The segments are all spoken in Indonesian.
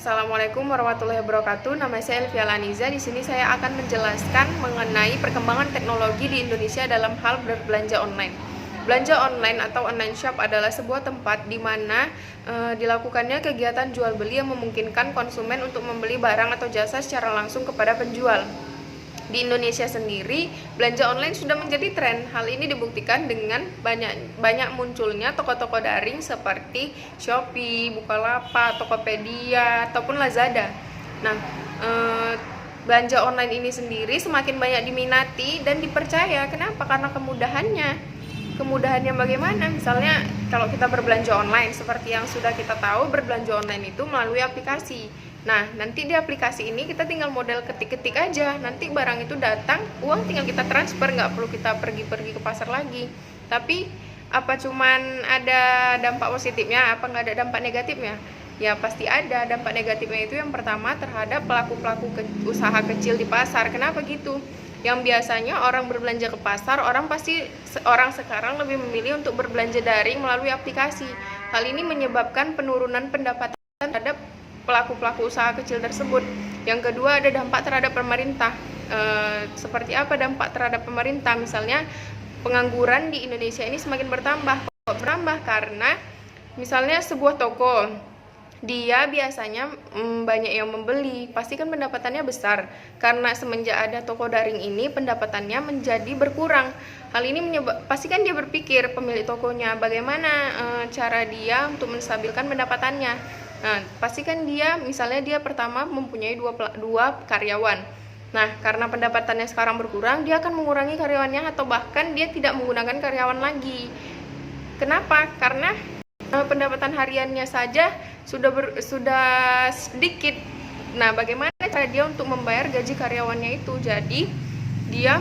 Assalamualaikum warahmatullahi wabarakatuh. Nama saya Elvia Laniza. Di sini saya akan menjelaskan mengenai perkembangan teknologi di Indonesia dalam hal berbelanja online. Belanja online atau online shop adalah sebuah tempat di mana dilakukannya kegiatan jual beli yang memungkinkan konsumen untuk membeli barang atau jasa secara langsung kepada penjual. Di Indonesia sendiri, belanja online sudah menjadi tren. Hal ini dibuktikan dengan banyak munculnya toko-toko daring seperti Shopee, Bukalapak, Tokopedia, ataupun Lazada. Nah, belanja online ini sendiri semakin banyak diminati dan dipercaya. Kenapa? Karena kemudahannya. Kemudahannya bagaimana? Misalnya kalau kita berbelanja online, seperti yang sudah kita tahu, berbelanja online itu melalui aplikasi. Nah, nanti di aplikasi ini kita tinggal model ketik-ketik aja. Nanti barang itu datang, uang tinggal kita transfer, nggak perlu kita pergi-pergi ke pasar lagi. Tapi apa cuman ada dampak positifnya? Apa nggak ada dampak negatifnya? Ya pasti ada. Dampak negatifnya itu yang pertama terhadap pelaku-pelaku usaha kecil di pasar. Kenapa gitu? Yang biasanya orang berbelanja ke pasar, orang sekarang lebih memilih untuk berbelanja daring melalui aplikasi. Hal ini menyebabkan penurunan pendapatan terhadap pelaku-pelaku usaha kecil tersebut. Yang kedua, ada dampak terhadap pemerintah. Seperti apa dampak terhadap pemerintah? Misalnya pengangguran di Indonesia ini semakin bertambah. Kok bertambah? Karena misalnya sebuah toko, dia biasanya banyak yang membeli, pasti kan pendapatannya besar. Karena semenjak ada toko daring ini, pendapatannya menjadi berkurang. Hal ini pastikan dia berpikir, pemilik tokonya, bagaimana cara dia untuk menstabilkan pendapatannya. Nah, pastikan dia, misalnya dia pertama mempunyai dua karyawan. Nah, karena pendapatannya sekarang berkurang, dia akan mengurangi karyawannya atau bahkan dia tidak menggunakan karyawan lagi. Kenapa? Karena pendapatan hariannya saja sudah sedikit. Nah, bagaimana cara dia untuk membayar gaji karyawannya itu? Jadi, dia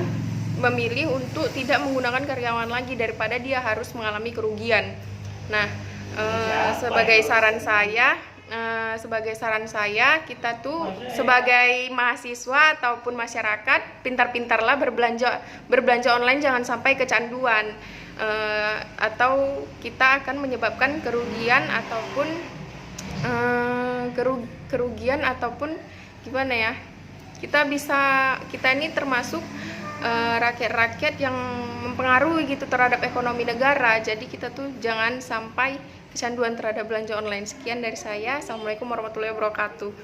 memilih untuk tidak menggunakan karyawan lagi daripada dia harus mengalami kerugian. Nah, sebagai saran saya, kita tuh sebagai mahasiswa ataupun masyarakat, pintar-pintarlah berbelanja online, jangan sampai kecanduan, atau kita akan menyebabkan kerugian ataupun gimana ya? Kita ini termasuk rakyat-rakyat yang mempengaruhi gitu terhadap ekonomi negara. Jadi kita tuh jangan sampai kecanduan terhadap belanja online. Sekian dari saya. Assalamualaikum warahmatullahi wabarakatuh.